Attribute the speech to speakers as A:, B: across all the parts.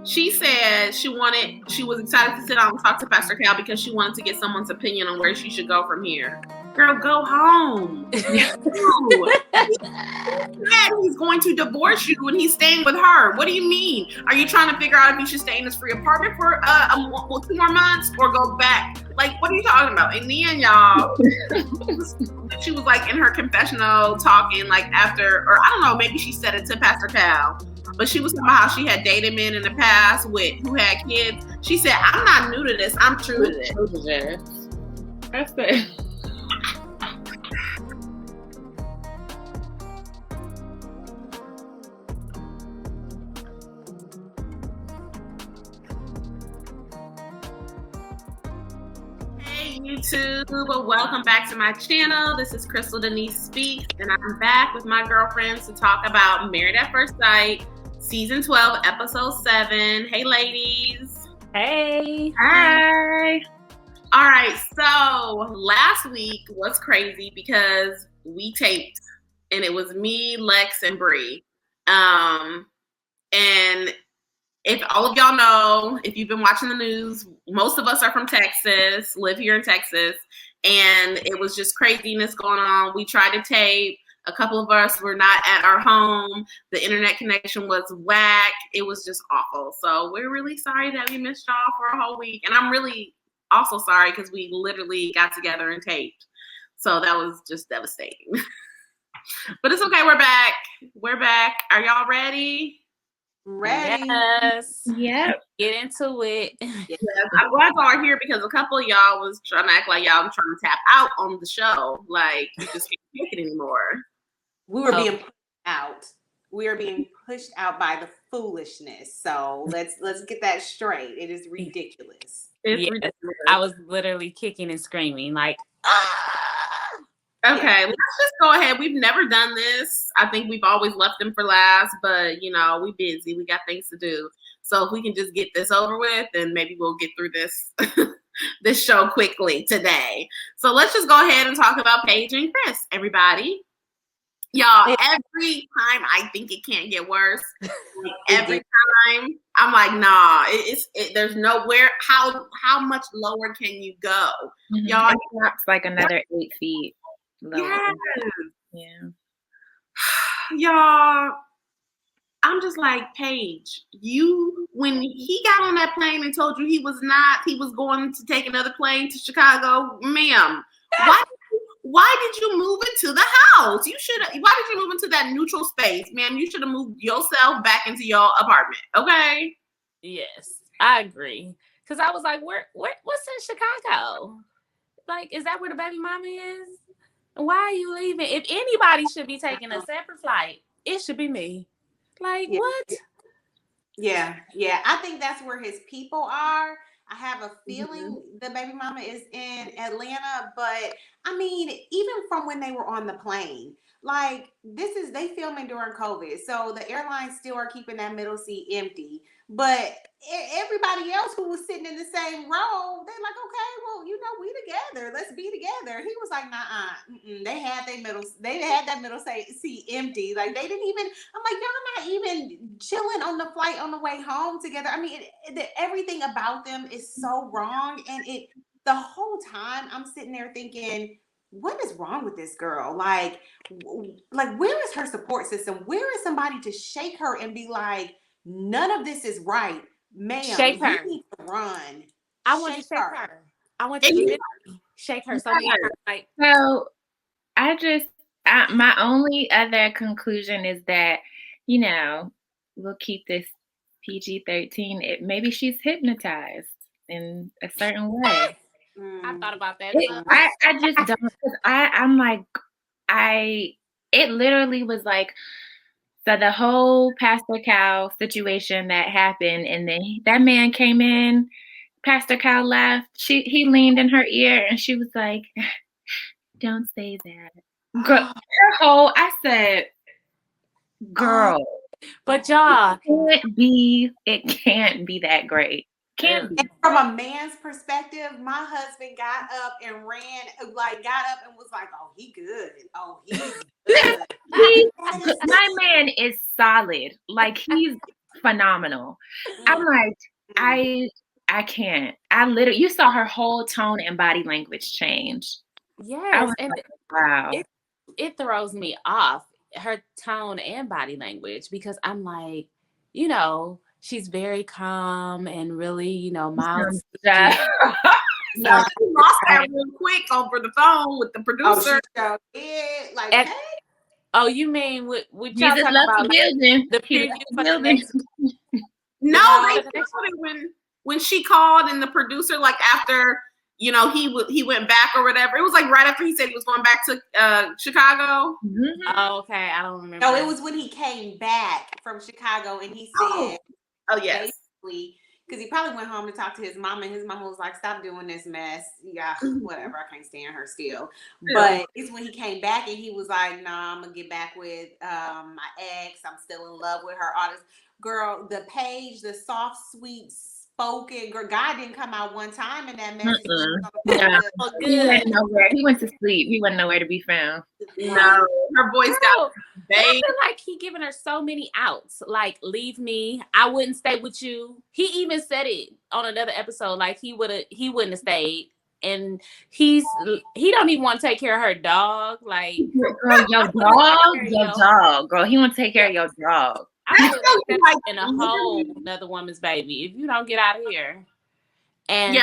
A: She said she was excited to sit down and talk to Pastor Cal because she wanted to get someone's opinion on where she should go from here. Girl, go home. He's going to divorce you and he's staying with her. What do you mean? Are you trying to figure out if you should stay in this free apartment for 2 more months or go back? Like, what are you talking about? In the end, y'all, she was like in her confessional talking like after, or I don't know, maybe she said it to Pastor Cal, but she was talking about how she had dated men in the past who had kids. She said, I'm not new to this. I'm true to this.
B: That's it.
A: YouTube, welcome back to my channel. This is Crystal Denise Speaks, and I'm back with my girlfriends to talk about Married at First Sight, Season 12, Episode 7. Hey, ladies.
B: Hey.
A: Hi. All right, so last week was crazy because we taped, and it was me, Lex, and Bree. And if all of y'all know, if you've been watching the news, most of us are from Texas, live here in Texas, and it was just craziness going on. We tried to tape. A couple of us were not at our home. The internet connection was whack. It was just awful. So we're really sorry that we missed y'all for a whole week. And I'm really also sorry because we literally got together and taped. So that was just devastating. But it's okay. We're back. We're back. Are y'all ready?
C: Ready?
B: Yes.
C: Yep.
B: Get into it.
A: Yes. I'm glad y'all are here because a couple of y'all was trying to act like y'all was trying to tap out on the show. Like, you just can't take it anymore.
C: We were being pushed out. We are being pushed out by the foolishness. So let's get that straight. It is ridiculous.
A: It's ridiculous.
B: I was literally kicking and screaming like,
A: Okay, let's just go ahead. We've never done this. I think we've always left them for last, but we busy. We got things to do. So if we can just get this over with, then maybe we'll get through this this show quickly today. So let's just go ahead and talk about Paige and Chris, everybody. Y'all, every time I think it can't get worse, every time I'm like, nah, there's nowhere. How much lower can you go?
D: Mm-hmm.
A: Y'all,
D: it's like another 8 feet.
A: Yes.
D: Yeah.
A: Y'all, I'm just like, Paige, when he got on that plane and told you he was going to take another plane to Chicago, ma'am, why did you move into the house? Why did you move into that neutral space, ma'am? You should have moved yourself back into your apartment, okay?
B: Yes, I agree. Because I was like, what's in Chicago? Like, is that where the baby mama is? Why are you leaving? If anybody should be taking a separate flight, it should be me. Like, what?
C: Yeah. I think that's where his people are. I have a feeling the baby mama is in Atlanta, but I mean, even from when they were on the plane, like they filming during COVID. So the airlines still are keeping that middle seat empty, but everybody else who was sitting in the same row, they're like, okay, well, we together, let's be together. He was like, nah, they had that middle seat empty. Like they didn't even, I'm like, y'all not even chilling on the flight on the way home together. I mean, everything about them is so wrong. And the whole time I'm sitting there thinking, what is wrong with this girl? Like where is her support system? Where is somebody to shake her and be like, none of this is right, ma'am.
B: Shake her.
C: You need to run.
B: I want to shake her. I want to shake her. So
D: my only other conclusion is that, we'll keep this PG-13. Maybe she's hypnotized in a certain way.
B: I thought about that.
D: I just don't, because I'm like, it literally was like, so the whole Pastor Cal situation that happened, and then that man came in, Pastor Cal left, he leaned in her ear, and she was like, don't say that. Girl, I said, girl.
B: But y'all,
D: it can't be that great.
C: And from a man's perspective, my husband got up and was like, oh, he good. Oh, he's good.
D: My man is solid. Like, he's phenomenal. I'm like, I can't. I literally, you saw her whole tone and body language change.
B: Yes, and
D: like, wow.
B: It throws me off, her tone and body language, because I'm like, you know, she's very calm and really, you know, mild.
A: Yeah, she lost that real quick over the phone with the producer.
C: Oh, like, hey.
B: Oh, you mean what y'all
D: Jesus
B: talking
D: loves
B: about?
D: the building.
B: The preview for the next.
A: No, they showed it when she called and the producer, like after, you know, he went back or whatever. It was like right after he said he was going back to Chicago.
B: Mm-hmm. Oh, okay, I don't remember.
C: No, it was when he came back from Chicago and he said,
A: "Oh yes,"
C: basically, because he probably went home to talk to his mama, and his mama was like, "Stop doing this mess." Yeah, whatever. I can't stand her still. But it's when he came back and he was like, "Nah, I'm gonna get back with my ex. I'm still in love with her." All this, girl, the page, the soft, sweet spoken girl. God didn't come out one time in that message.
D: Yeah. He went nowhere. He went to sleep. He wasn't nowhere to be found.
A: No, her voice got
B: I feel like he giving her so many outs. Like, leave me. I wouldn't stay with you. He even said it on another episode. Like he wouldn't have stayed. And he don't even want to take care of her dog. Like,
D: girl, your dog, girl. He want to take care of your dog.
B: I feel like in a whole another woman's baby if you don't get out of here. And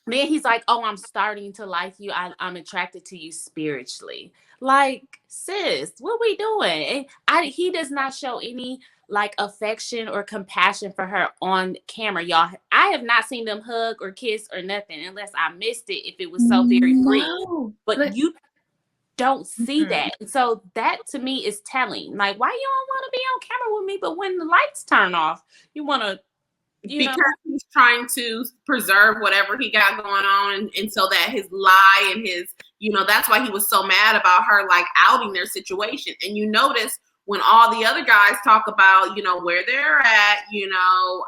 B: then he's like, "Oh, I'm starting to like you. I'm attracted to you spiritually." Like, sis, what we doing? He does not show any like affection or compassion for her on camera, y'all. I have not seen them hug or kiss or nothing unless I missed it if it was so very brief. But you don't see that. So that to me is telling. Like, why you don't want to be on camera with me, but when the lights turn off, you want to,
A: because he's trying to preserve whatever he got going on, and so that his lie and his, you know, that's why he was so mad about her like outing their situation. And you notice when all the other guys talk about, you know, where they're at, you know,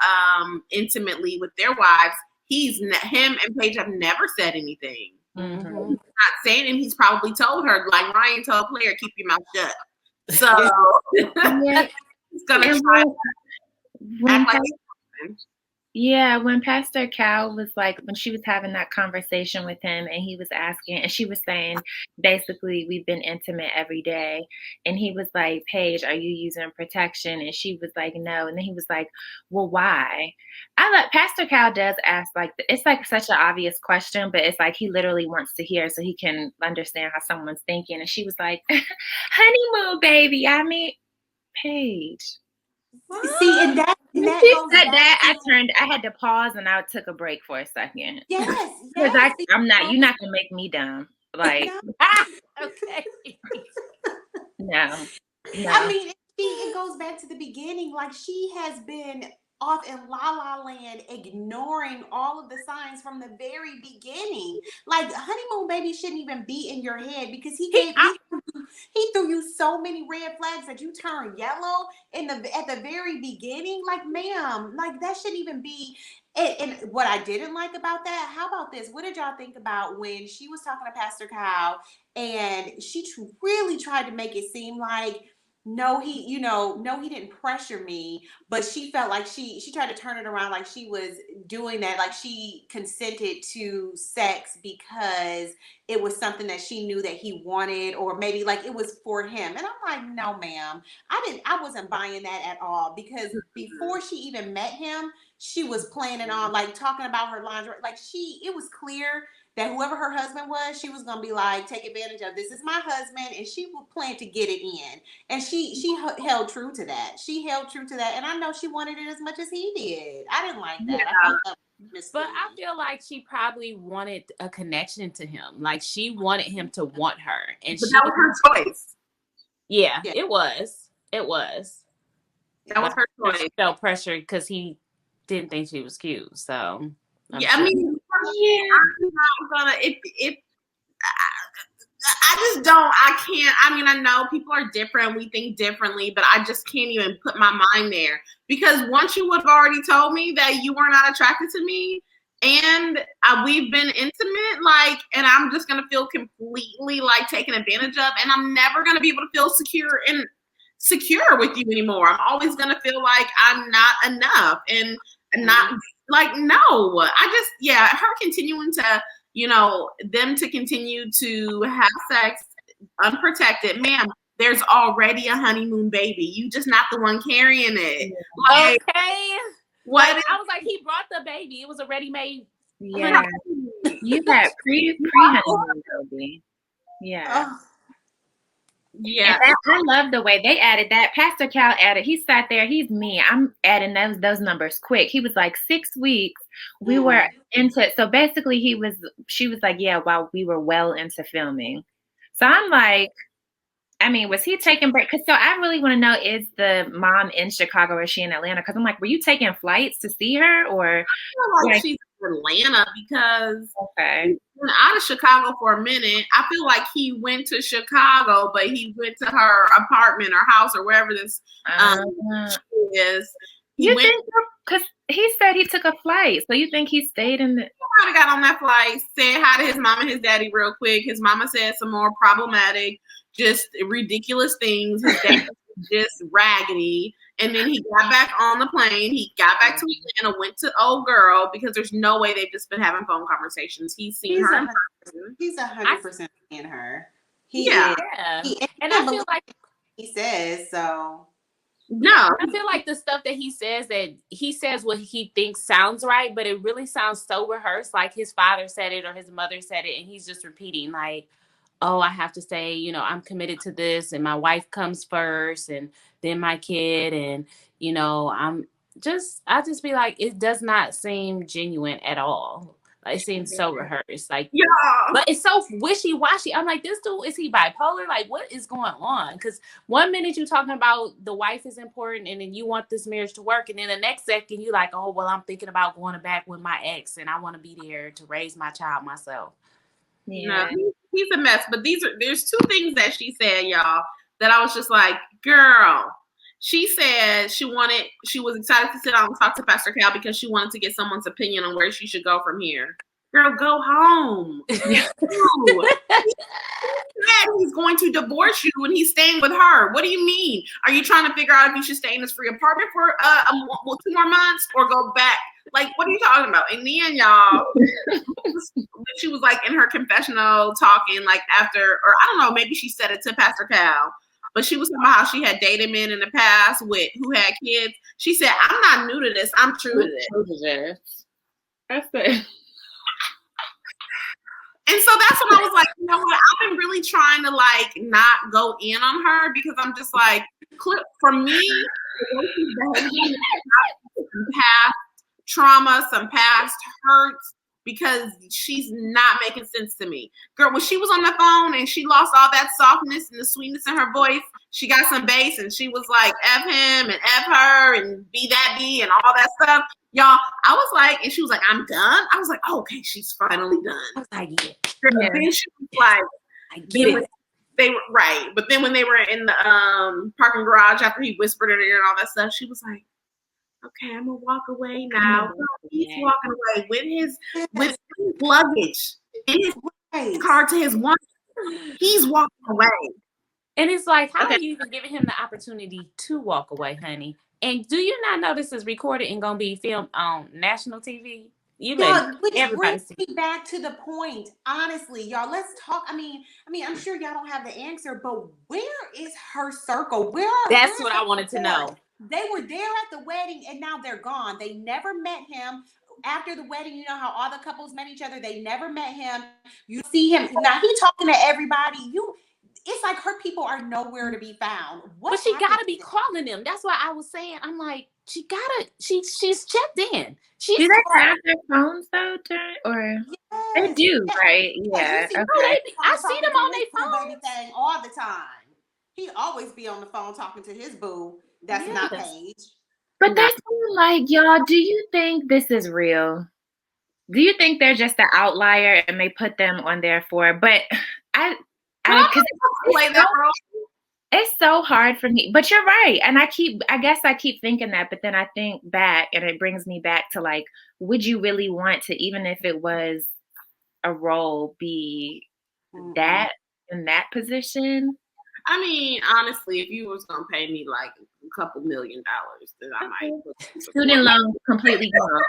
A: intimately with their wives, him and Paige have never said anything.
B: Mm-hmm.
A: He's not saying, and he's probably told her, like Ryan told Claire, keep your mouth shut. So he's gonna try to act like
D: Yeah, when Pastor Cal was like, when she was having that conversation with him and he was asking, and she was saying, basically, we've been intimate every day. And he was like, Paige, are you using protection? And she was like, no. And then he was like, well, why? Pastor Cal does ask, like, it's like such an obvious question, but it's like he literally wants to hear so he can understand how someone's thinking. And she was like, honeymoon, baby. I mean, Paige.
C: See, and that
D: she said that, I had to pause and I took a break for a second.
C: Yes.
D: Because I'm not, you're not gonna make me dumb. Like,
B: okay.
D: No.
C: I mean, it goes back to the beginning. Like, she has been off in La La Land, ignoring all of the signs from the very beginning. Like, honeymoon baby shouldn't even be in your head because he threw you so many red flags that you turned yellow at the very beginning. Like, ma'am, like that shouldn't even be. And what I didn't like about that, how about this? What did y'all think about when she was talking to Pastor Kyle and she really tried to make it seem like, no, he didn't pressure me, but she felt like she tried to turn it around like she was doing that, like she consented to sex because it was something that she knew that he wanted, or maybe like it was for him. And I'm like, no, ma'am, I wasn't buying that at all, because before she even met him, she was planning on like talking about her lingerie. Like it was clear that whoever her husband was, she was going to be like, take advantage of, this is my husband, and she would plan to get it in. And she held true to that. She held true to that. And I know she wanted it as much as he did. I didn't like that.
B: Yeah. But I feel like she probably wanted a connection to him. Like she wanted him to want her. And
A: that was her choice.
B: Yeah, it was. It was.
A: That was her choice.
B: She felt pressure because he didn't think she was cute. So
A: I mean, I'm not gonna. I just don't. I can't. I mean, I know people are different. We think differently, but I just can't even put my mind there, because once you would have already told me that you were not attracted to me, and we've been intimate, like, and I'm just gonna feel completely like taken advantage of, and I'm never gonna be able to feel secure. And secure with you anymore. I'm always gonna feel like I'm not enough and not like no. I just her continuing to them to continue to have sex unprotected, ma'am. There's already a honeymoon baby. You just not the one carrying it.
B: Like, okay. What? I was like, he brought the baby. It was a ready-made.
D: Yeah. You had pre-honeymoon baby. Yeah.
A: Yeah.
D: And I love the way they added that. Pastor Cal added, he sat there, he's me. I'm adding those numbers quick. He was like 6 weeks. We were into, so basically she was like, yeah, while we were well into filming. So I'm like, I mean, was he taking break? So I really want to know, is the mom in Chicago or is she in Atlanta? Because I'm like, were you taking flights to see her or?
A: I feel like she's in Atlanta because he went out of Chicago for a minute. I feel like he went to Chicago, but he went to her apartment or house or wherever this is.
D: You think, because he said he took a flight, so you think he stayed in the?
A: He might have got on that flight, said hi to his mom and his daddy real quick. His mama said some more problematic, just ridiculous things. His dad was just raggedy. And then he got back on the plane. He got back to Atlanta, went to old girl because there's no way they've just been having phone conversations. He's seen her.
C: He's 100% in her. He
B: is.
C: Yeah.
B: And I feel like
C: he says so.
A: No,
B: I feel like the stuff that he says what he thinks sounds right, but it really sounds so rehearsed. Like his father said it or his mother said it, and he's just repeating like, oh, I have to say, I'm committed to this and my wife comes first and then my kid. And, I just be like, it does not seem genuine at all. Like, it seems so rehearsed. Like, but it's so wishy-washy. I'm like, this dude, is he bipolar? Like, what is going on? Because one minute you're talking about the wife is important and then you want this marriage to work. And then the next second you're like, oh, well, I'm thinking about going back with my ex and I want to be there to raise my child myself.
A: Yeah, he's a mess. But there's two things that she said, y'all, that I was just like, girl. She said she was excited to sit down and talk to Pastor Cal because she wanted to get someone's opinion on where she should go from here. Girl, go home. He's going to divorce you and he's staying with her. What do you mean? Are you trying to figure out if you should stay in this free apartment for 2 more months or go back? Like, what are you talking about? And then, y'all, she was like in her confessional talking, like after, or I don't know, maybe she said it to Pastor Cal, but she was talking about how she had dated men in the past who had kids. She said, I'm not new to this. I'm true to this.
D: That's it.
A: And so that's when I was like, you know what? I've been really trying to like not go in on her because I'm just like, for me, some past trauma, some past hurts, because she's not making sense to me. Girl, when she was on the phone and she lost all that softness and the sweetness in her voice, she got some bass and she was like, F him and F her and be that B and all that stuff. Y'all, I was like, and she was like, I'm done. I was like, oh, okay, she's finally done.
B: I was like,
A: yeah. Then she was like,
B: I get it.
A: They were right. But then when they were in the parking garage after he whispered in her ear and all that stuff, she was like, okay, I'm gonna walk away now. He's walking away with his luggage in his car to his wife. He's walking away.
B: And it's like, how are you even giving him the opportunity to walk away, honey? And do you not know this is recorded and gonna be filmed on national TV?
C: Which brings me back to the point. Honestly, y'all, let's talk. I mean, I'm sure y'all don't have the answer, but where is her circle?
B: That's what I wanted to know.
C: They were there at the wedding and now they're gone. They never met him. After the wedding, you know how all the couples met each other. They never met him. You see him now. He's talking to everybody. It's like her people are nowhere to be found.
B: But she gotta be calling them. That's why I was saying. I'm like, she's checked in.
D: Do they have their phones though, or they do, right? Yeah.
B: I see them on their phone.
C: Baby thing all the time. He always be on the phone talking to his boo. That's not Paige.
D: But that's like, y'all, do you think this is real? Do you think they're just an outlier and they put them on there but it's so hard for me. But you're right. And I guess I keep thinking that, but then I think back and it brings me back to like, would you really want to, even if it was a role, be that in that position?
A: I mean, honestly, if you was gonna pay me like a couple $1 million, then I might look into
D: Student loans completely gone.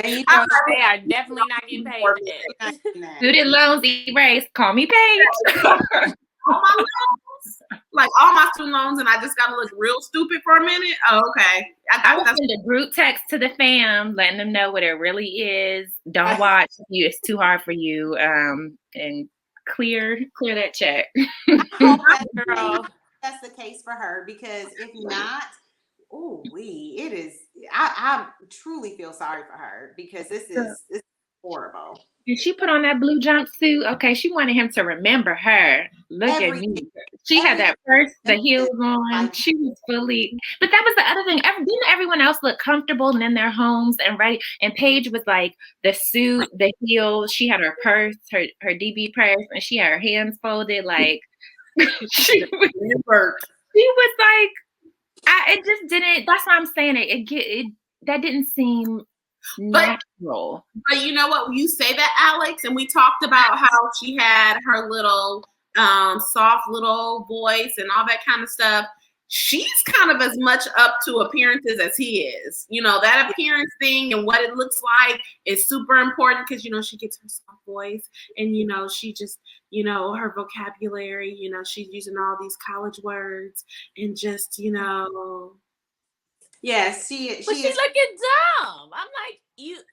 C: And you
B: They
C: know,
B: are definitely not getting paid for that.
D: Student loans erased. Call me Paige.
A: all my loans, like all my student loans, and I just gotta look real stupid for a minute. Oh, okay.
D: I would send a group text to the fam, letting them know what it really is. Don't watch you; it's too hard for you. And clear that check.
C: I hope
B: Girl.
C: that's the case for her, because if not, it is. I truly feel sorry for her, because this is horrible.
D: And she put on that blue jumpsuit. Okay, she wanted him to remember her. Look at me. She had that purse, the heels on. She was fully. But that was the other thing. Didn't everyone else look comfortable and in their homes and ready? And Paige was like the suit, the heels. She had her purse, her DB purse, and she had her hands folded. Like she was like, it just didn't. That's why I'm saying it. That didn't seem natural.
A: But you know what? You say that, Alex, and we talked about how she had her little soft little voice and all that kind of stuff. She's kind of as much up to appearances as he is. You know, that appearance thing and what it looks like is super important, because, you know, she gets her soft voice and, you know, she just, you know, her vocabulary, you know, she's using all these college words and just, you know.
C: Yes, she's
B: looking dumb.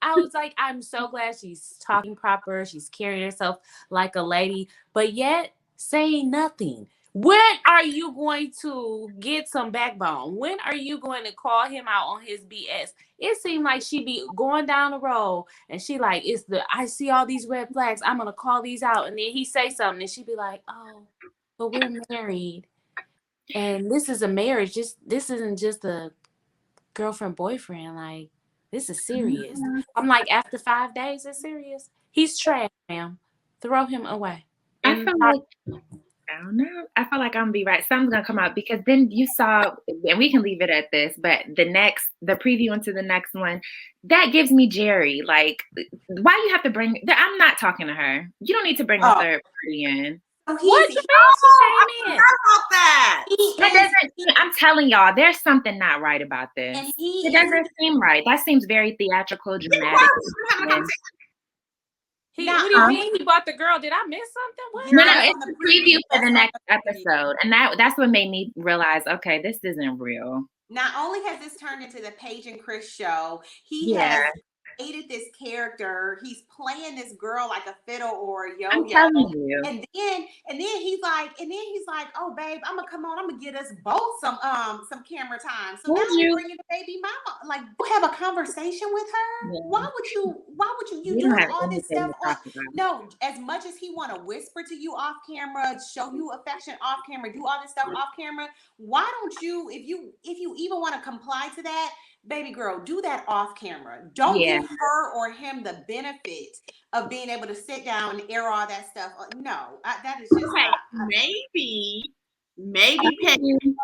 B: I was like, I'm so glad she's talking proper. She's carrying herself like a lady, but yet saying nothing. When are you going to get some backbone? When are you going to call him out on his BS? It seemed like she be going down the road and she like, I see all these red flags. I'm going to call these out. And then he say something and she be like, oh, but we're married. And this is a marriage. This isn't just a girlfriend, boyfriend. Like, this is serious. I'm like, after 5 days, it's serious. He's trash, ma'am. Throw him away.
D: I don't know. I feel like I'm gonna be right. Something's gonna come out, because then you saw, and we can leave it at this, but the preview into the next one, that gives me Jerry. Like, why you have to bring? I'm not talking to her. You don't need to bring a third party in.
B: What you mean she came in?
A: About that.
D: I'm telling y'all, there's something not right about this. It doesn't seem right. That seems very theatrical, dramatic.
B: What do you mean he bought the girl? Did I miss something? What?
D: No, it's a preview for the next episode. And that's what made me realize, okay, this isn't real.
C: Not only has this turned into the Paige and Chris show, he has created this character. He's playing this girl like a fiddle or a yo-yo.
D: I'm telling you.
C: And then he's like, oh babe, I'm gonna get us both some camera time. So now you're bringing the baby mama, like, have a conversation with her. Yeah. Why would you do all this stuff? No, as much as he want to whisper to you off camera, show you affection off camera, do all this stuff off camera, why don't you, if you even want to comply to that, baby girl, do that off camera. Don't give her or him the benefit of being able to sit down and air all that stuff. No, that is just
A: maybe Paige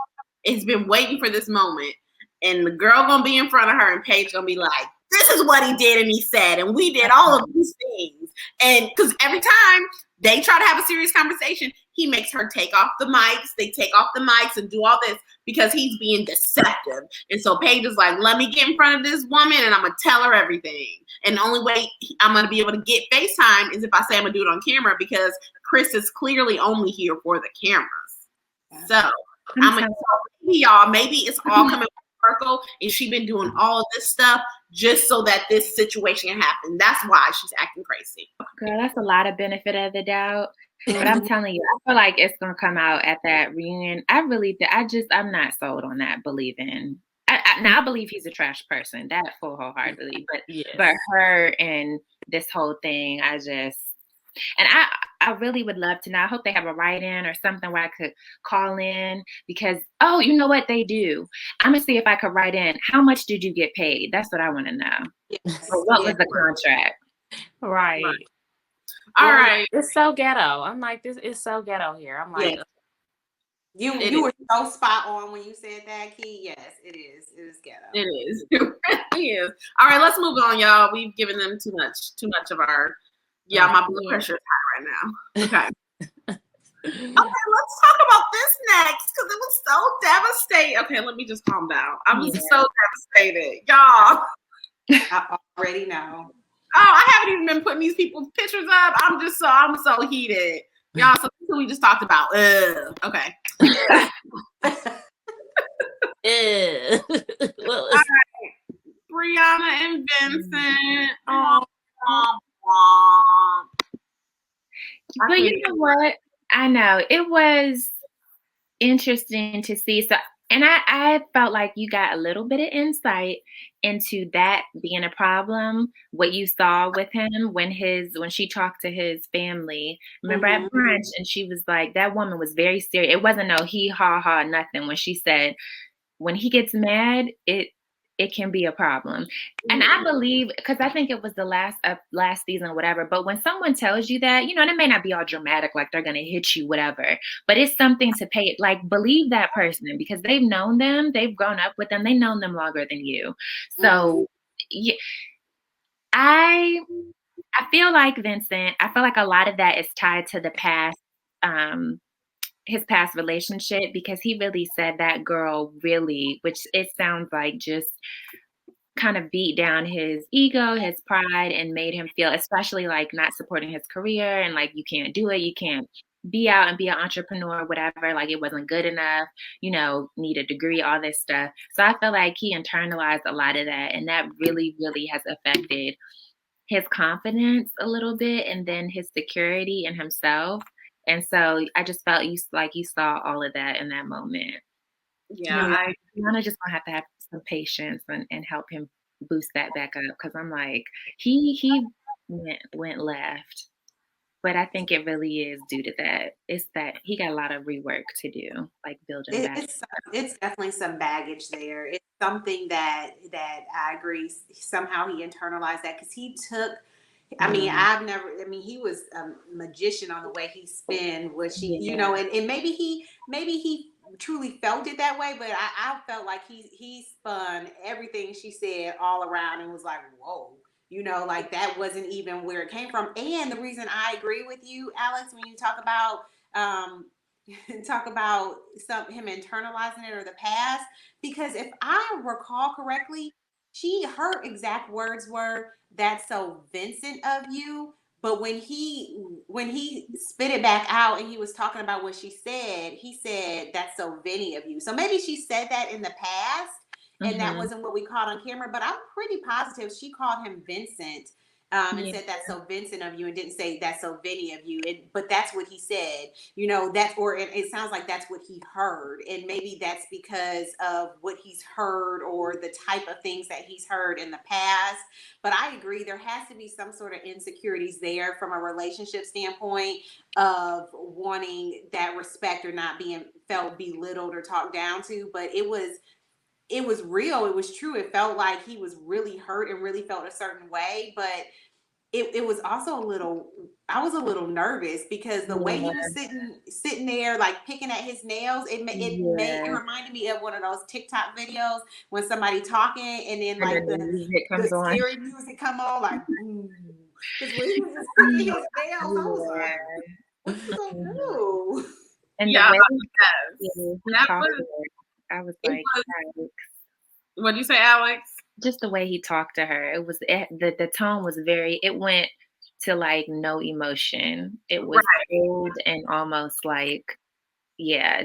A: has been waiting for this moment, and the girl gonna be in front of her, and Paige gonna be like, "This is what he did and he said, and we did all of these things." And because every time they try to have a serious conversation, he makes her take off the mics. They take off the mics and do all this because he's being deceptive. And so Paige is like, let me get in front of this woman and I'm going to tell her everything. And the only way I'm going to be able to get FaceTime is if I say I'm going to do it on camera, because Chris is clearly only here for the cameras. So I'm going to tell y'all, maybe it's all coming full circle and she's been doing all of this stuff just so that this situation can happen. That's why she's acting crazy.
D: Girl, that's a lot of benefit of the doubt. But I'm telling you, I feel like it's gonna come out at that reunion. I'm not sold on that. I believe he's a trash person, that full wholeheartedly. But her and this whole thing, I really would love to know. I hope they have a write-in or something where I could call in, because you know what they do. I'm gonna see if I could write in. How much did you get paid? That's what I want to know.
C: Yes.
D: Or what was the contract?
B: Right.
A: All right.
B: It's so ghetto. I'm like, this is so ghetto here. I'm like,
C: you were so spot on when you said that, Key. Yes, it is. It is ghetto.
A: It is. It is. All right, let's move on, y'all. We've given them too much of our. Yeah, my blood pressure is high right now. Okay. let's talk about this next because it was so devastating. Okay, let me just calm down. I was so devastated, y'all.
C: I already know.
A: Oh, I haven't even been putting these people's pictures up. I'm so heated, y'all. So this is what we just talked about. Okay.
B: Well,
A: All right. Brianna and Vincent.
D: But you know what? I know it was interesting to see. So, and I felt like you got a little bit of insight into that being a problem. What you saw with him when she talked to his family. Remember at brunch, and she was like, that woman was very serious. It wasn't no he ha ha nothing when she said, when he gets mad, it can be a problem. And I believe, because I think it was the last season, whatever. But when someone tells you that, and it may not be all dramatic, like they're going to hit you, whatever, but it's something to pay, like believe that person because they've known them, they've grown up with them, they've known them longer than you. So yeah, I feel like Vincent, I feel like a lot of that is tied to the past, his past relationship, because he really said that girl really, which it sounds like just kind of beat down his ego, his pride, and made him feel, especially like not supporting his career and like, you can't do it. You can't be out and be an entrepreneur, whatever. Like it wasn't good enough, need a degree, all this stuff. So I feel like he internalized a lot of that. And that really, really has affected his confidence a little bit and then his security in himself. And so I just felt you saw all of that in that moment.
A: Yeah,
D: I'm just gonna have some patience and help him boost that back up because I'm like he went left, but I think it really is due to that. It's that he got a lot of rework to do, like building back.
C: It's definitely some baggage there. It's something that I agree. Somehow he internalized that because he took. I mean, he was a magician on the way he spun, which and maybe he truly felt it that way, but I felt like he spun everything she said all around and was like, whoa, like that wasn't even where it came from. And the reason I agree with you, Alex, when you talk about him internalizing it or the past, because if I recall correctly, her exact words were, "That's so Vincent of you." But when he spit it back out and he was talking about what she said, he said, "That's so Vinny of you." So maybe she said that in the past and that wasn't what we caught on camera, but I'm pretty positive she called him Vincent and said, "That's so Vincent of you," and didn't say, "That's so Vinny of you." But that's what he said, it sounds like that's what he heard. And maybe that's because of what he's heard or the type of things that he's heard in the past. But I agree, there has to be some sort of insecurities there from a relationship standpoint of wanting that respect or not being felt belittled or talked down to. But it was real. It was true. It felt like he was really hurt and really felt a certain way. But it was also I was a little nervous because the way he was sitting there, like picking at his nails, it reminded me of one of those TikTok videos when somebody talking and then like the scary music come on, like, because when he was just picking his nails, I was like, what you gonna do?
D: And
A: yeah,
D: the way I was like,
A: what do you say, Alex?
D: Just the way he talked to her, the tone was it went to like no emotion. It was cold and almost like,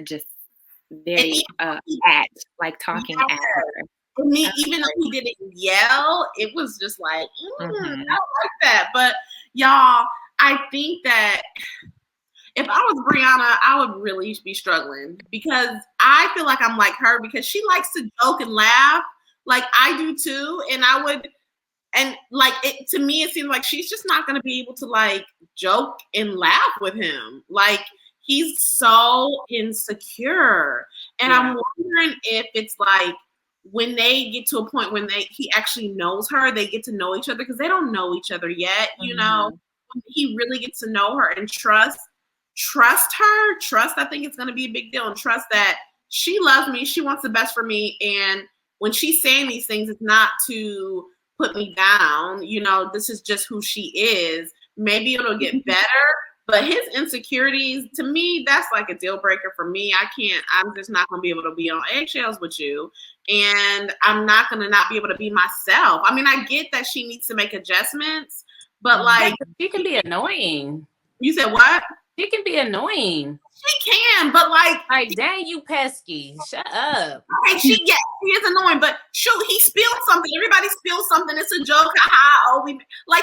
D: just very like talking at her.
A: For me, even though he didn't yell, it was just like, I don't like that. But y'all, I think that if I was Brianna, I would really be struggling because I feel like I'm like her because she likes to joke and laugh like I do too. And like to me, it seems like she's just not going to be able to like joke and laugh with him. Like he's so insecure. And I'm wondering if it's like when they get to a point when he actually knows her, they get to know each other because they don't know each other yet. When he really gets to know her and trust her. I think it's going to be a big deal, and trust that she loves me. She wants the best for me. And when she's saying these things, it's not to put me down. This is just who she is. Maybe it'll get better, But his insecurities, to me, that's like a deal breaker for me. I'm just not going to be able to be on eggshells with you. And I'm not going to not be able to be myself. I mean, I get that she needs to make adjustments, but like.
B: She can be annoying.
A: You said what?
B: She can be annoying.
A: She can, but like
B: dang, you pesky. Shut up.
A: Okay, she is annoying, but shoot, he spilled something. Everybody spills something. It's a joke. Oh,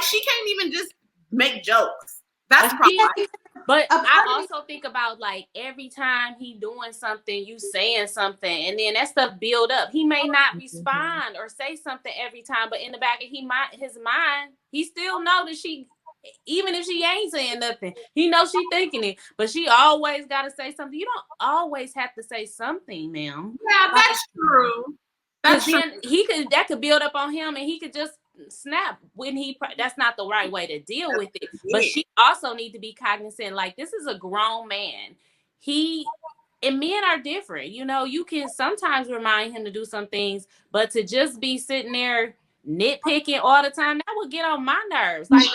A: she can't even just make jokes. That's the problem.
B: But I also think about like every time he doing something, you saying something, and then that stuff build up. He may not respond or say something every time, but in the back of his mind, he still know that she. Even if she ain't saying nothing, he knows she thinking it, but she always got to say something. You don't always have to say something, ma'am.
A: Yeah, that's true.
B: That's true. That could build up on him, and he could just snap when that's not the right way to deal with it. But she also need to be cognizant. Like, this is a grown man. And men are different. You know, you can sometimes remind him to do some things, but to just be sitting there nitpicking all the time, that would get on my nerves. Like,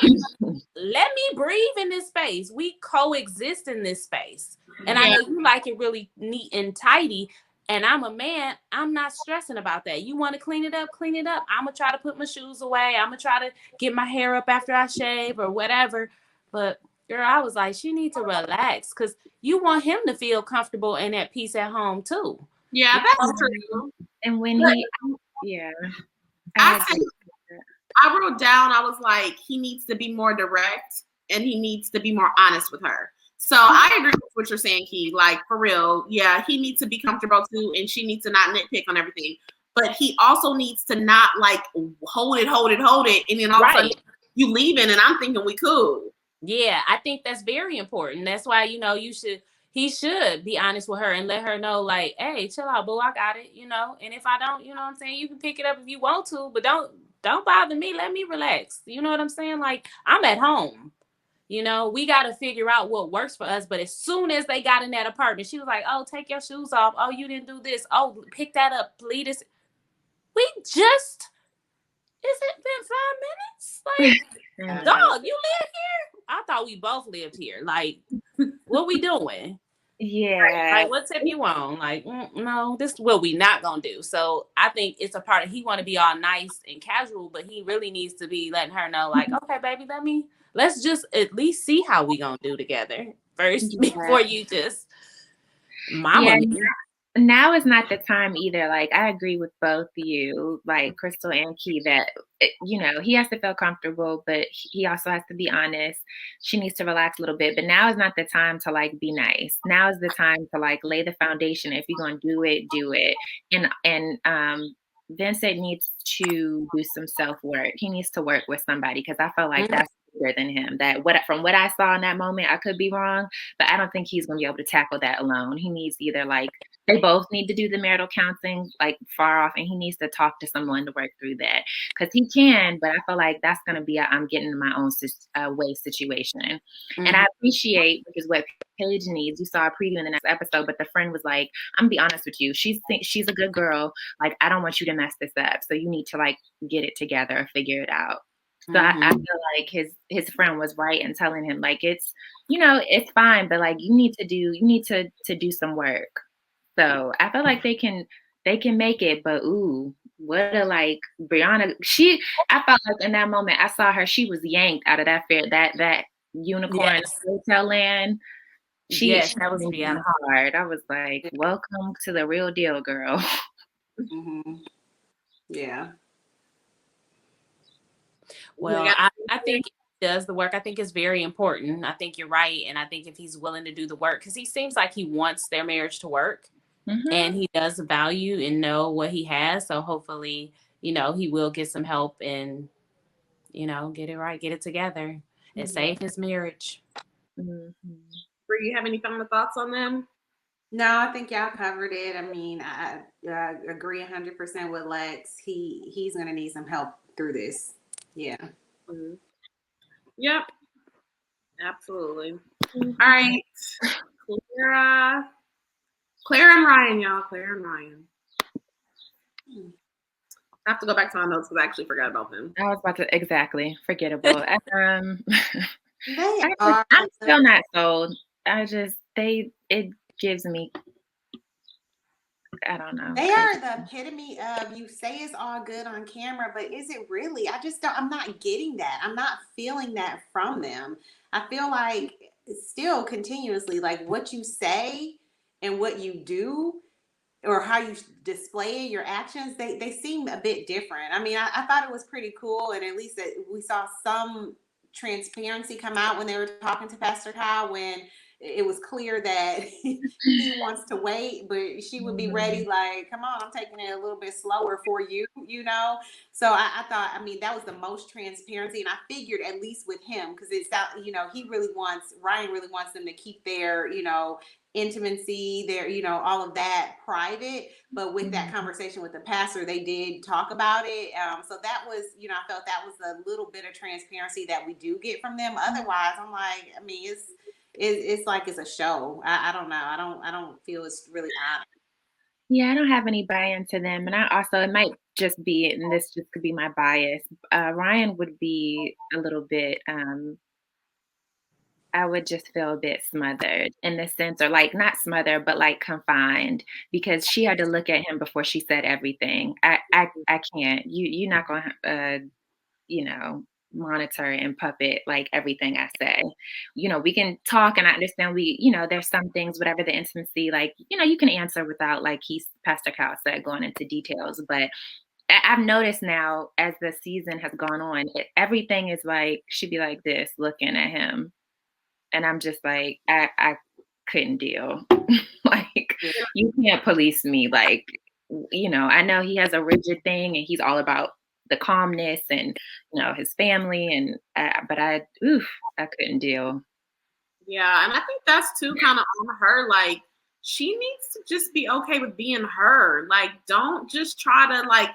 B: let me breathe in this space. We coexist in this space. And I know you like it really neat and tidy. And I'm a man. I'm not stressing about that. You want to clean it up, clean it up. I'm going to try to put my shoes away. I'm going to try to get my hair up after I shave or whatever. But girl, I was like, she needs to relax because you want him to feel comfortable and at peace at home too.
A: Yeah, that's true.
D: And when
A: I wrote down, I was like, he needs to be more direct and he needs to be more honest with her. So I agree with what you're saying, Key. Like, for real, yeah, he needs to be comfortable too, and she needs to not nitpick on everything. But he also needs to not like hold it, and then all of a sudden you leaving, and I'm thinking we cool.
B: Yeah, I think that's very important. That's why, he should be honest with her and let her know, like, hey, chill out, boo, I got it, and if I don't, you know what I'm saying, you can pick it up if you want to, but don't bother me. Let me relax. You know what I'm saying? Like, I'm at home. We got to figure out what works for us. But as soon as they got in that apartment, she was like, oh, take your shoes off. Oh, you didn't do this. Oh, pick that up, please. Is it been 5 minutes? Like, dog, you live here? I thought we both lived here. Like, what we doing?
D: Yeah.
B: Like, what tip you on? Like, no, this is what we not gonna do. So I think it's a part of, he want to be all nice and casual, but he really needs to be letting her know, like, okay, baby, let's just at least see how we gonna do together first before you just mama me.
D: Now is not the time either. Like, I agree with both of you, like Crystal and Key, that, he has to feel comfortable, but he also has to be honest. She needs to relax a little bit, but now is not the time to like be nice. Now is the time to like lay the foundation. If you're going to do it. And Vincent needs to do some self-work. He needs to work with somebody, because I feel like that's bigger than him. From what I saw in that moment, I could be wrong, but I don't think he's going to be able to tackle that alone. He needs either they both need to do the marital counseling, like far off, and he needs to talk to someone to work through that, because he can, but I feel like that's going to be I'm getting in my own way situation. And I appreciate, which is what Paige needs. You saw a preview in the next episode, but the friend was like, I'm gonna be honest with you. She's a good girl. Like, I don't want you to mess this up. So you need to like get it together, figure it out. So I feel like his friend was right in telling him, like, it's, it's fine, but like you need to do some work. So I feel like they can make it, but what a, like, Brianna, I felt like in that moment I saw her, she was yanked out of that unicorn hotel land. That was Brianna hard. I was like, welcome to the real deal, girl.
C: Yeah.
B: Well, I think he does the work. I think it's very important. I think you're right. And I think if he's willing to do the work, because he seems like he wants their marriage to work, and he does value and know what he has. So hopefully, he will get some help and, get it right, get it together, and save his marriage.
A: Bree, you have any final thoughts on them?
C: No, I think y'all covered it. I mean, I agree 100% with Lex. He's going to need some help through this. Yeah.
A: Yep. Absolutely. All right. Clara and Ryan, y'all. Clara and Ryan. I have to go back to my notes because I actually forgot about them.
D: I was about to, exactly, forgettable. I'm still not sold. It gives me, I don't know.
C: They are the epitome of, you say it's all good on camera, but is it really? I'm not getting that. I'm not feeling that from them. I feel like still continuously, like what you say and what you do or how you display your actions, they seem a bit different. I mean, I thought it was pretty cool, and at least that we saw some transparency come out when they were talking to Pastor Kyle, when it was clear that he wants to wait, but she would be ready, like, come on, I'm taking it a little bit slower for you, you know? So I thought, I mean, that was the most transparency. And I figured at least with him, because it's out, Ryan really wants them to keep their, intimacy there, all of that private. But with that conversation with the pastor, they did talk about it. So that was, I felt that was a little bit of transparency that we do get from them. Otherwise, I'm like, I mean, it's like it's a show. I don't know. I don't feel it's really honest.
D: Yeah, I don't have any buy-in to them. And I also, it might just be, and this just could be my bias, Ryan would be a little bit, I would just feel a bit smothered in the sense, or like not smothered, but like confined, because she had to look at him before she said everything. I can't. You're not gonna monitor and puppet like everything I say. We can talk, and I understand there's some things, whatever the intimacy, like, you can answer without, like Pastor Kyle said, going into details. But I've noticed now as the season has gone on, everything is like, she'd be like this, looking at him. And I'm just like, I couldn't deal. Like, you can't police me. Like, I know he has a rigid thing and he's all about the calmness and, his family. But I couldn't deal.
A: Yeah. And I think that's too kind of on her. Like, she needs to just be okay with being her. Like, don't just try to, like,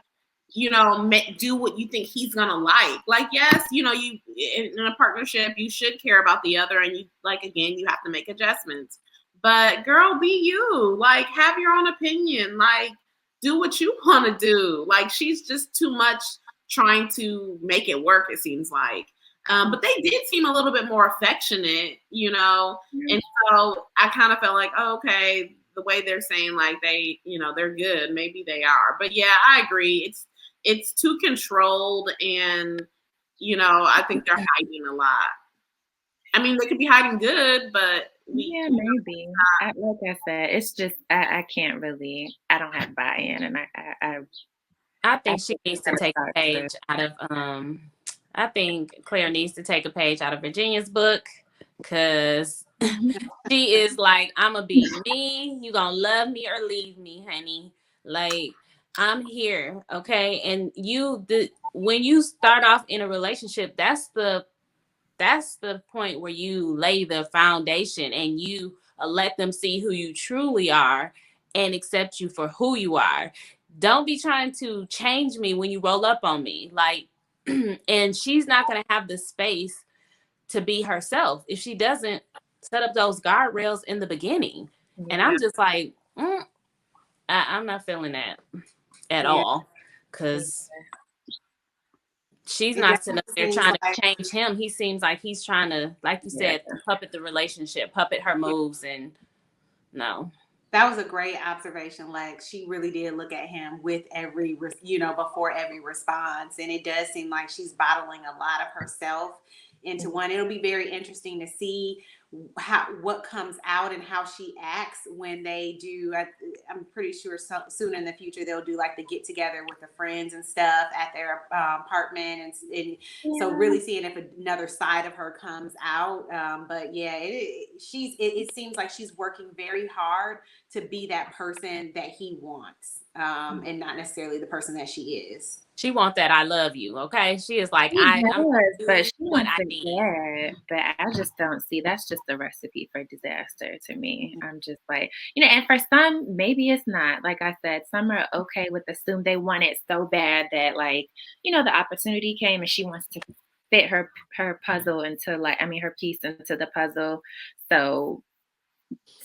A: do what you think he's gonna like. Like, yes, you in a partnership, you should care about the other, and you have to make adjustments. But girl, be you. Like, have your own opinion. Like, do what you want to do. Like, she's just too much trying to make it work, it seems like. But they did seem a little bit more affectionate, and so I kind of felt like, oh, okay, the way they're saying, like, they, they're good, maybe they are. But yeah, I agree. It's too controlled, and I think they're hiding a lot. I mean, they could be hiding good, but
D: maybe. Like I said, it's just I can't really. I don't have buy-in, and
B: I think she needs to take a page out of I think Claire needs to take a page out of Virginia's book, because she is like, I'm gonna be me. You gonna love me or leave me, honey. Like, I'm here, okay? And when you start off in a relationship, that's the point where you lay the foundation, and you let them see who you truly are and accept you for who you are. Don't be trying to change me when you roll up on me. Like, and she's not going to have the space to be herself if she doesn't set up those guardrails in the beginning. Yeah. And I'm just like, I'm not feeling that at all, because she's not sitting up there trying to change him. He seems like he's trying to, like you said, puppet the relationship, puppet her moves, and no.
C: That was a great observation. Like, she really did look at him with every, before every response. And it does seem like she's bottling a lot of herself into one. It'll be very interesting to see what comes out and how she acts when they do. I'm pretty sure soon in the future they'll do like the get together with the friends and stuff at their apartment, and so really seeing if another side of her comes out. But yeah, it seems like she's working very hard to be that person that he wants, and not necessarily the person that she is.
B: She wants that I love you, okay? She is like,
D: but she wants to get, but I just don't see, that's just a recipe for disaster to me. I'm just like, and for some, maybe it's not. Like I said, some are okay with assume they want it so bad that, like, the opportunity came and she wants to fit her puzzle into, like, her piece into the puzzle. So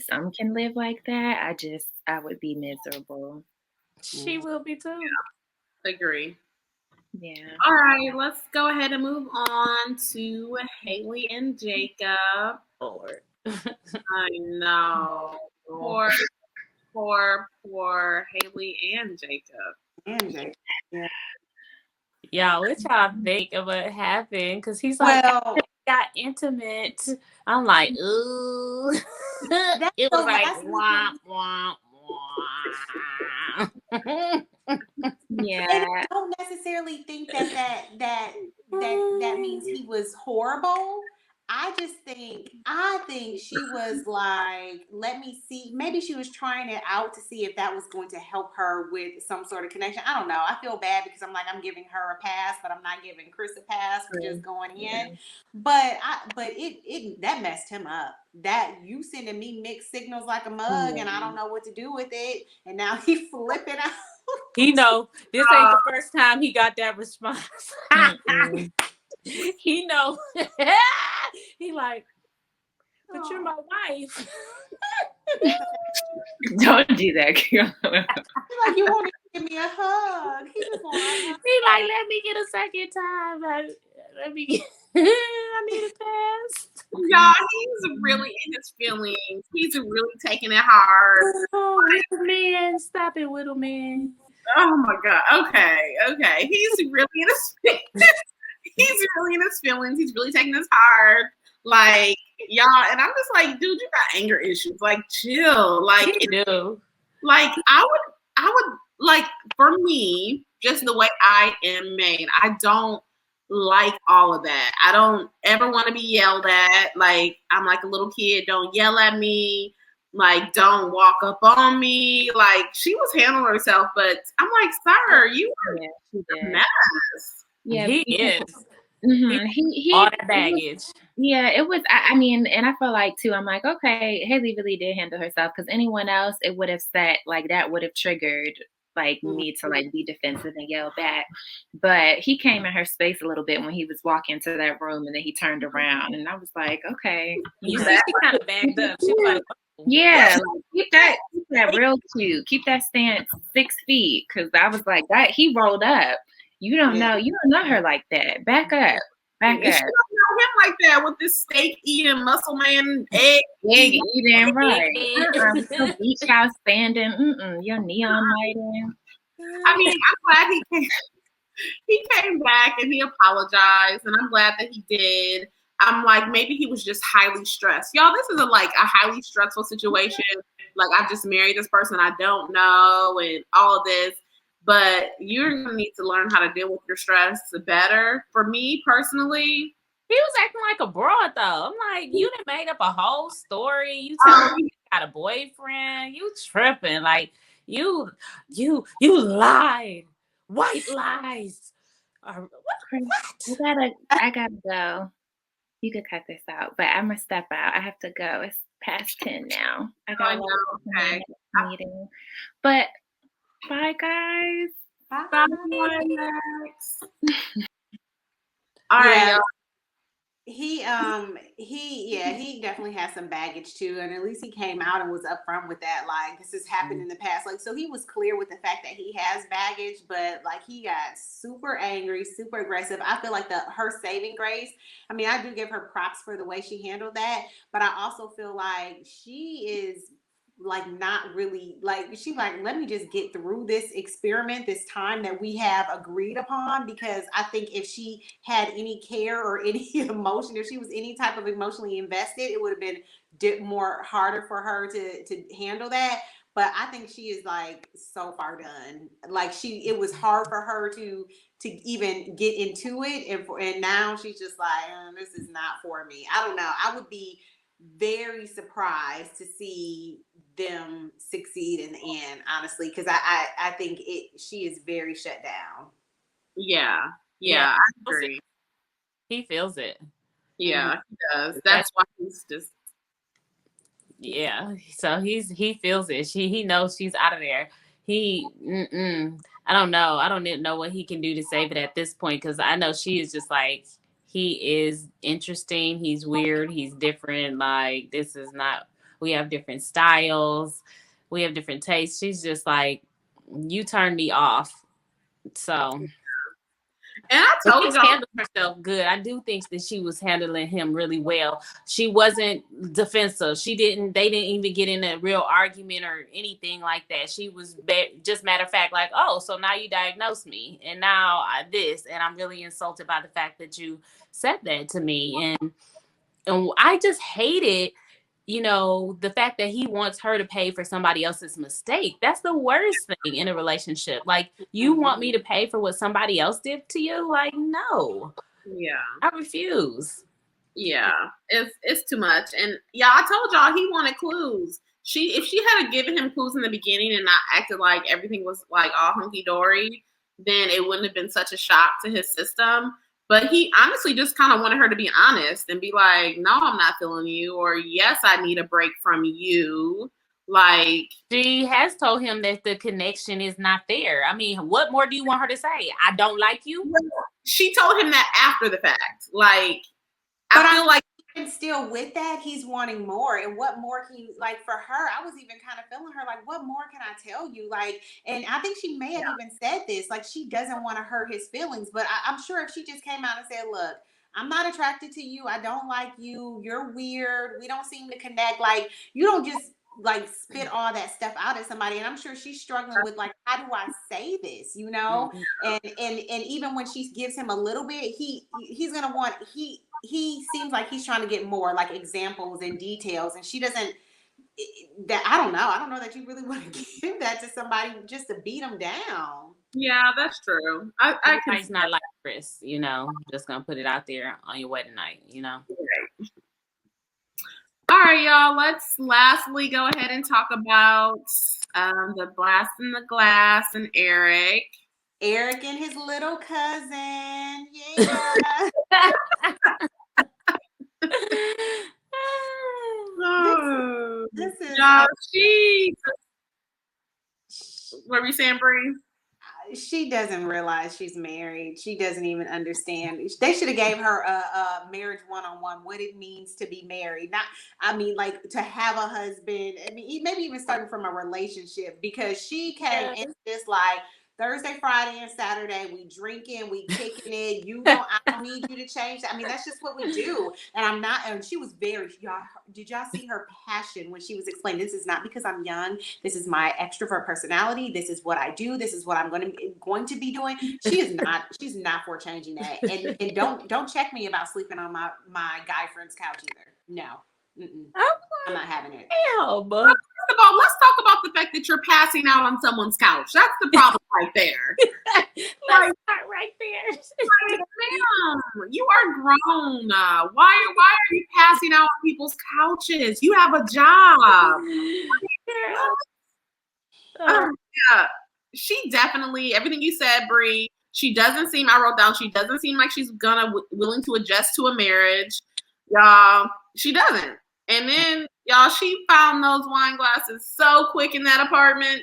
D: some can live like that. I would be miserable.
B: She will be too.
A: Yeah, agree.
D: Yeah.
A: All right, let's go ahead and move on to Haley and Jacob.
B: Lord.
A: I know. Poor Haley and Jacob.
C: And Jake. Yeah.
B: Y'all, what y'all think of what happened? Because he's like,
C: Well,
B: got intimate. I'm like, ooh. It
C: the
B: was like,
C: last
B: womp,
C: one.
B: womp, womp.
D: Yeah.
C: And I don't necessarily think that means he was horrible. I think she was like, let me see. Maybe she was trying it out to see if that was going to help her with some sort of connection. I don't know. I feel bad because I'm giving her a pass, but I'm not giving Chris a pass for just going in. But it that messed him up. That you sending me mixed signals like a mug, and I don't know what to do with it. And now he flipping out.
B: He know this ain't the first time he got that response. He know. He like, but you're my wife.
D: Don't do that, girl.
C: Like, you want to give me a hug. He just want
B: He like, let me get a second time. Let me get, I need a pass.
A: Y'all, he's really in his feelings. He's really taking it hard.
B: Oh, little man. Stop it, little man.
A: Oh my God. Okay. He's really in his he's really in his feelings. He's really taking this hard. Like, y'all, and I'm just like, dude, you got anger issues. Like, chill. Like,
B: You do.
A: like I would like, for me, just the way I am made, I don't like all of that. I don't ever want to be yelled at. Like, I'm like a little kid. Don't yell at me. Like, don't walk up on me. Like, she was handling herself, but I'm like, sir, you are a mess.
B: Yeah, he is.
D: Mm-hmm.
B: All that baggage.
D: It was. I mean, and I feel like too. I'm like, okay, Haley really did handle herself, because anyone else, it would have set like that would have triggered like me to like be defensive and yell back. But he came in her space a little bit when he was walking to that room, and then he turned around, and I was like, okay,
B: you see, she kind of backed up. She was like,
D: yeah, like, keep that real cute. Keep that stance 6 feet, because I was like that. He rolled up. You don't know her like that. Back up.
A: She don't know him like that with this steak eating muscle man egg
D: eating right. Beach house standing. Your neon lighting.
A: I mean, I'm glad he came back and he apologized, and I'm glad that he did. I'm like, maybe he was just highly stressed. Y'all, this is a highly stressful situation. Like, I just married this person I don't know and all of this. But you're going to need to learn how to deal with your stress better. For me personally,
B: he was acting like a broad, though. I'm like, you done made up a whole story. You tell me you got a boyfriend. You tripping. Like, you lied. White lies.
D: What? I gotta go. You could cut this out, but I'm gonna step out. I have to go. It's past 10 now. I got a meeting. But bye, guys.
C: Bye.
A: All right, y'all.
C: He definitely has some baggage too, and at least he came out and was upfront with that. Like, this has happened in the past. Like, so he was clear with the fact that he has baggage, but like, he got super angry, super aggressive. I feel like her saving grace. I mean, I do give her props for the way she handled that, but I also feel like she is like not really like, she like, let me just get through this experiment, this time that we have agreed upon, because I think if she had any care or any emotion, if she was any type of emotionally invested, it would have been more harder for her to handle that. But I think she is like so far done. Like, it was hard for her to even get into it, and now she's just like, this is not for me. I don't know. I would be very surprised to see them succeed in the end, honestly, because I think she is very shut down.
A: Yeah, I agree.
B: He feels it.
A: Yeah, he does. That's why he's just.
B: Yeah, so he feels it. He knows she's out of there. I don't know. I don't even know what he can do to save it at this point, because I know she is just like, he is interesting. He's weird. He's different. Like, this is not. We have different styles. We have different tastes. She's just like, you turned me off. So.
A: And I told
B: she
A: y'all,
B: handled herself good. I do think that she was handling him really well. She wasn't defensive. They didn't even get in a real argument or anything like that. She was just matter of fact, like, oh, so now you diagnosed me, and now this, and I'm really insulted by the fact that you said that to me, and I just hated, the fact that he wants her to pay for somebody else's mistake. That's the worst thing in a relationship. Like, you want me to pay for what somebody else did to you? Like, no.
A: yeah.
B: I refuse.
A: Yeah, it's too much. And yeah, I told y'all he wanted clues. If she had given him clues in the beginning and not acted like everything was like all hunky dory, then it wouldn't have been such a shock to his system. But he honestly just kind of wanted her to be honest and be like, no, I'm not feeling you, or yes, I need a break from you. Like,
B: she has told him that the connection is not there. I mean, what more do you want her to say? I don't like you?
A: She told him that after the fact. Like, I feel like
C: and still with that, he's wanting more. And what more can you, like, for her, I was even kind of feeling her, like, what more can I tell you? Like, and I think she may have even said this, like, she doesn't want to hurt his feelings. But I'm sure if she just came out and said, look, I'm not attracted to you. I don't like you. You're weird. We don't seem to connect. Like, you don't just like spit all that stuff out at somebody. And I'm sure she's struggling with, like, how do I say this, and even when she gives him a little bit, he's gonna want, he seems like he's trying to get more, like, examples and details, and she doesn't. That I don't know that you really want to give that to somebody just to beat them down.
A: Yeah, that's true. I can.
B: It's not like Chris, just gonna put it out there on your wedding night,
A: Right. All right, y'all. Let's lastly go ahead and talk about the blast in the glass and Eric.
C: Eric and his little cousin. Yeah. This is
A: what were you saying, Bree?
C: She doesn't realize she's married. She doesn't even understand. They should have gave her a marriage one-on-one, what it means to be married. Not, I mean, like, to have a husband. I mean, maybe even starting from a relationship, because she came in this like, Thursday, Friday, and Saturday, we drinking, we kicking it. I don't need you to change that. I mean, that's just what we do. And she was did y'all see her passion when she was explaining, this is not because I'm young. This is my extrovert personality. This is what I do. This is what I'm going to be doing. She's not for changing that. And don't check me about sleeping on my guy friend's couch either. No. I'm not having it.
A: First of all, let's talk about the fact that you're passing out on someone's couch. That's the problem right there.
B: Let's start right there.
A: Like, ma'am, you are grown. Why are you passing out on people's couches? You have a job. Yeah. She definitely, everything you said, Bree, I wrote down, she doesn't seem like she's willing to adjust to a marriage. Y'all, she doesn't. And then, y'all, she found those wine glasses so quick in that apartment.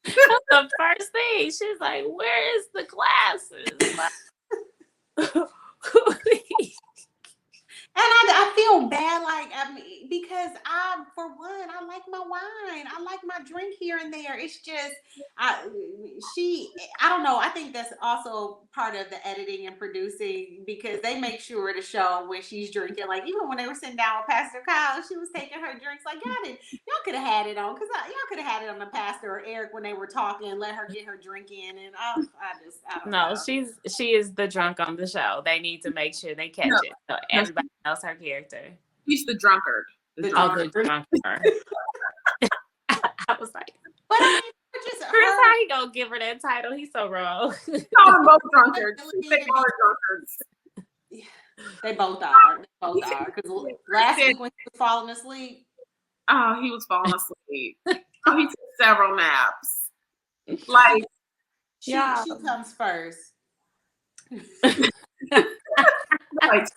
B: The first thing, she's like, where is the glasses?
C: And I feel bad, because for one, I like my wine. I like my drink here and there. It's just, I don't know. I think that's also part of the editing and producing, because they make sure to show when she's drinking. Like, even when they were sitting down with Pastor Kyle, she was taking her drinks. Like, y'all could have had it on, because y'all could have had it on the pastor or Eric when they were talking, and let her get her drink in. And I don't know.
B: She is the drunk on the show. They need to make sure they catch it. So everybody knows her character.
A: She's the drunkard.
B: The drunkard. I was like,
C: but I mean,
B: Chris, how he gonna give her that title? He's so wrong.
A: Call them both drunkards. They are drunkards.
C: They both are. Because last week when he was falling asleep.
A: Oh, he was falling asleep. He took several naps. Like,
C: she comes first.
A: Like,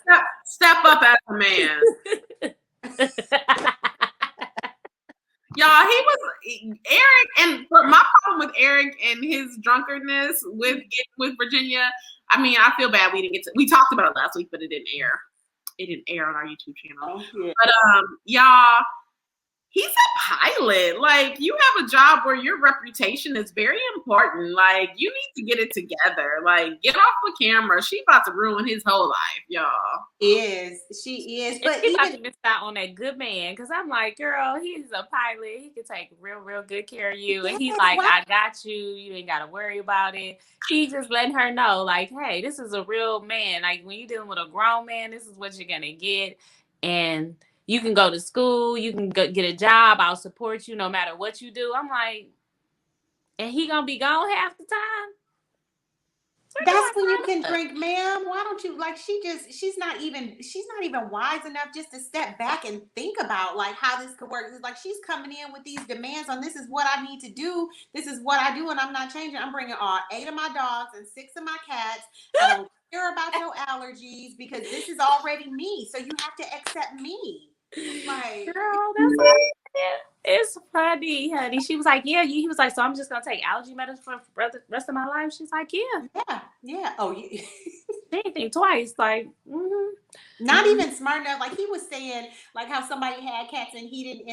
A: step up as a man. Y'all, he was Eric, and my problem with Eric and his drunkardness with Virginia. I mean, I feel bad we talked about it last week, but it didn't air. It didn't air on our YouTube channel.
C: Oh, yeah.
A: But y'all, He's a pilot. Like, you have a job where your reputation is very important. Like, you need to get it together. Like, get off the camera. She about to ruin his whole life, y'all.
C: She is. But
B: She about
C: even
B: to miss out on that good man. Because I'm like, girl, he's a pilot. He can take real good care of you. And he's like, I got you. You ain't got to worry about it. He just letting her know, like, hey, this is a real man. Like, when you're dealing with a grown man, this is what you're going to get. And you can go to school. You can go get a job. I'll support you no matter what you do. I'm like, and he going to be gone half the time?
C: that's when you can drink, ma'am. Why don't you like? She's not even wise enough just to step back and think about like how this could work. It's like she's coming in with these demands on this is what I need to do. This is what I do, and I'm not changing. I'm bringing all 8 of my dogs and 6 of my cats. I don't care about your allergies because this is already me. So you have to accept me. Like,
B: girl, that's like, it's funny, honey. She was like, yeah. He was like, so I'm just gonna take allergy medicine for the rest of my life. She's like,
C: yeah. Oh, you.
B: They ain't think twice. Like,
C: Not even smart enough. Like he was saying, like how somebody had cats and he didn't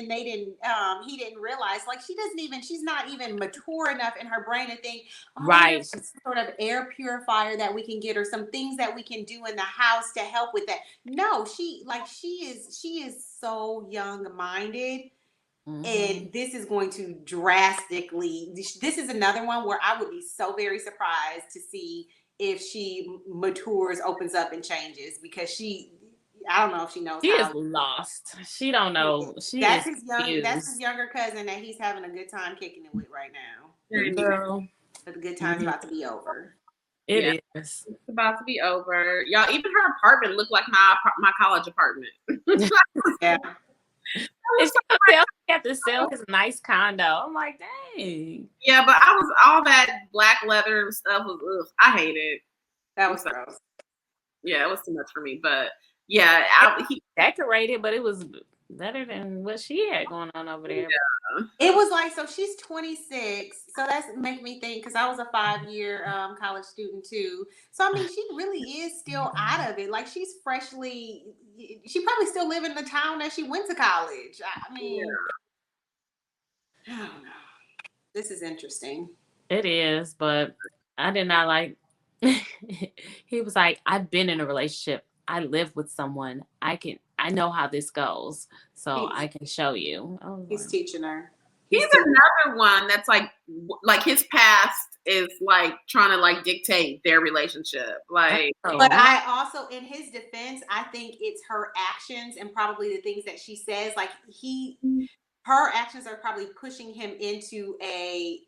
C: realize. Like she's not even mature enough in her brain to think, oh,
B: right,
C: there's some sort of air purifier that we can get or some things that we can do in the house to help with that. No, she is so young minded. And this is going to drastically, this is another one where I would be so very surprised to see if she matures, opens up and changes because I don't know if she knows
B: she
C: how.
B: is lost. She don't know.
C: That's his younger cousin that he's having a good time kicking it with right now.
B: Girl.
C: But the good time's about to be over.
B: It is.
A: It's about to be over. Y'all, even her apartment looked like my college apartment.
C: Yeah.
B: And she had to sell his nice condo. I'm like, dang.
A: Yeah, but all that black leather stuff was, ugh, I hate it.
C: That was gross.
A: Yeah, it was too much for me. But yeah,
B: he decorated, but it was better than what she had going on over there.
A: Yeah.
C: It was like, so she's 26. So that's make me think, because I was a 5-year college student too. So I mean, she really is still out of it. Like she probably still live in the town that she went to college. I mean, I don't know. This is interesting.
B: It is, but I did not like. He was like, I've been in a relationship. I live with someone. I know how this goes, so I can show you.
C: He's teaching her.
A: He's another one that's like his past is like trying to like dictate their relationship. Like,
C: but I also, in his defense, I think it's her actions and probably the things that she says. Like her actions are probably pushing him into a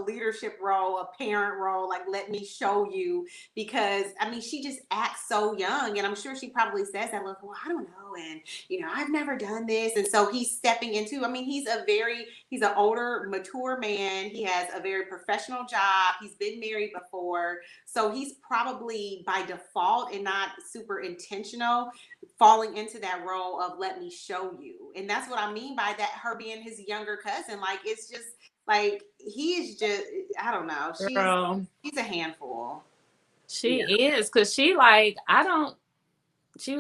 C: leadership role, a parent role. Like, let me show you, because I mean, she just acts so young, and I'm sure she probably says that. Look, well, I don't know, and I've never done this, and so he's stepping into. I mean, he's an older, mature man. He has a very professional job. He's been married before, so he's probably by default and not super intentional falling into that role of let me show you. And that's what I mean by that, her being his younger cousin. Like, it's just like, he is just, I don't know. She's a handful.
B: She is, because she was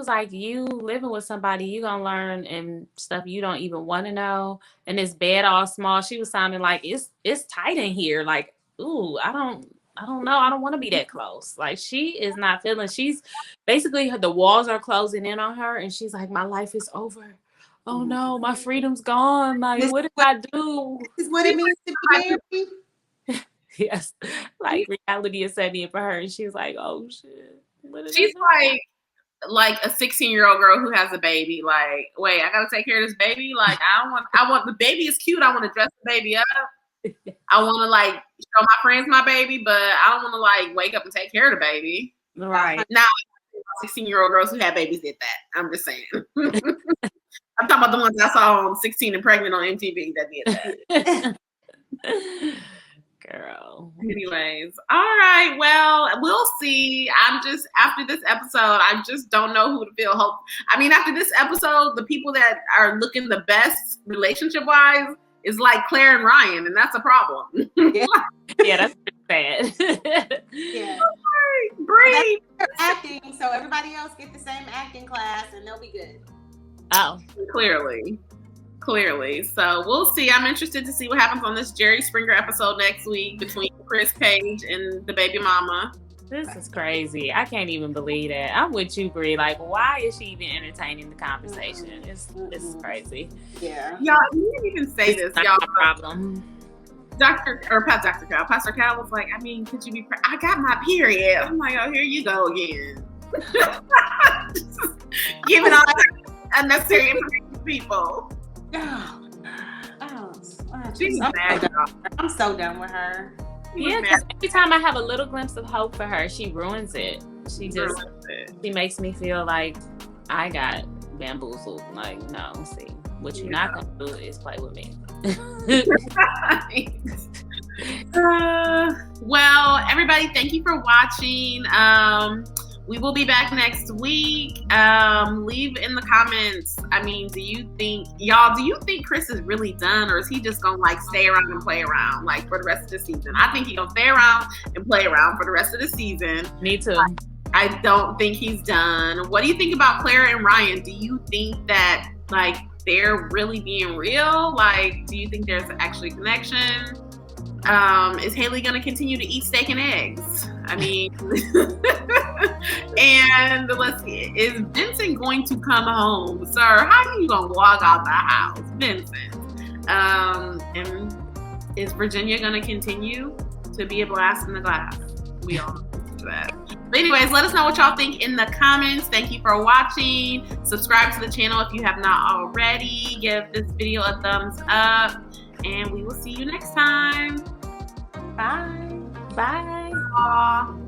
B: like, you living with somebody, you gonna learn and stuff you don't even want to know. And this bed all small. She was sounding like it's tight in here. Like, ooh, I don't know. I don't want to be that close. Like, she is not feeling. She's basically, the walls are closing in on her, and she's like, my life is over. Oh no, my freedom's gone. Like, what did I do?
C: This is what it means to be married.
B: Yes, like reality is setting in for her, and she's like, oh shit.
A: She's like a 16-year-old girl who has a baby. Like, wait, I gotta take care of this baby. Like, I want the baby is cute. I want to dress the baby up. I want to like show my friends my baby, but I don't want to like wake up and take care of the baby.
B: Right.
A: Now, 16-year-old girls who have babies did that. I'm just saying. I'm talking about the ones I saw on 16 and Pregnant on MTV that did that.
B: Girl.
A: Anyways, all right. Well, we'll see. After this episode, I just don't know who to feel hope. I mean, after this episode, the people that are looking the best relationship-wise is like Claire and Ryan, and that's a problem.
B: Yeah, that's bad.
C: Yeah.
A: Breathe.
C: Acting, so everybody else get the same acting class, and they'll be good.
B: Oh,
A: clearly. Clearly. So we'll see. I'm interested to see what happens on this Jerry Springer episode next week between Chris Page and the baby mama.
B: This is crazy. I can't even believe that. I'm with you, Bree. Like, why is she even entertaining the conversation? It's crazy.
C: Yeah.
A: Y'all, you didn't even say this, y'all.
B: Problem.
A: Pastor Cal was like, I mean, could you be I got my period. I'm like, oh, here you go again. Giving all that unnecessary information to people.
C: I'm so done with her.
B: Yeah, because every time I have a little glimpse of hope for her, she ruins it. She makes me feel like I got bamboozled. Like, no, see, what you're not gonna do is play with me.
A: Well, everybody, thank you for watching. We will be back next week. Leave in the comments. I mean, do you think Chris is really done, or is he just gonna like stay around and play around like for the rest of the season? I think he's gonna stay around and play around for the rest of the season.
B: Me too.
A: I don't think he's done. What do you think about Clara and Ryan? Do you think that like they're really being real? Like, do you think there's actually a connection? Is Haley going to continue to eat steak and eggs? I mean, and let's see, is Vincent going to come home? Sir, how are you going to walk out the house, Vincent? And is Virginia going to continue to be a blast in the glass? We all know that. But anyways, let us know what y'all think in the comments. Thank you for watching. Subscribe to the channel if you have not already. Give this video a thumbs up. And we will see you next time.
C: Bye.
B: Bye.
A: Aww.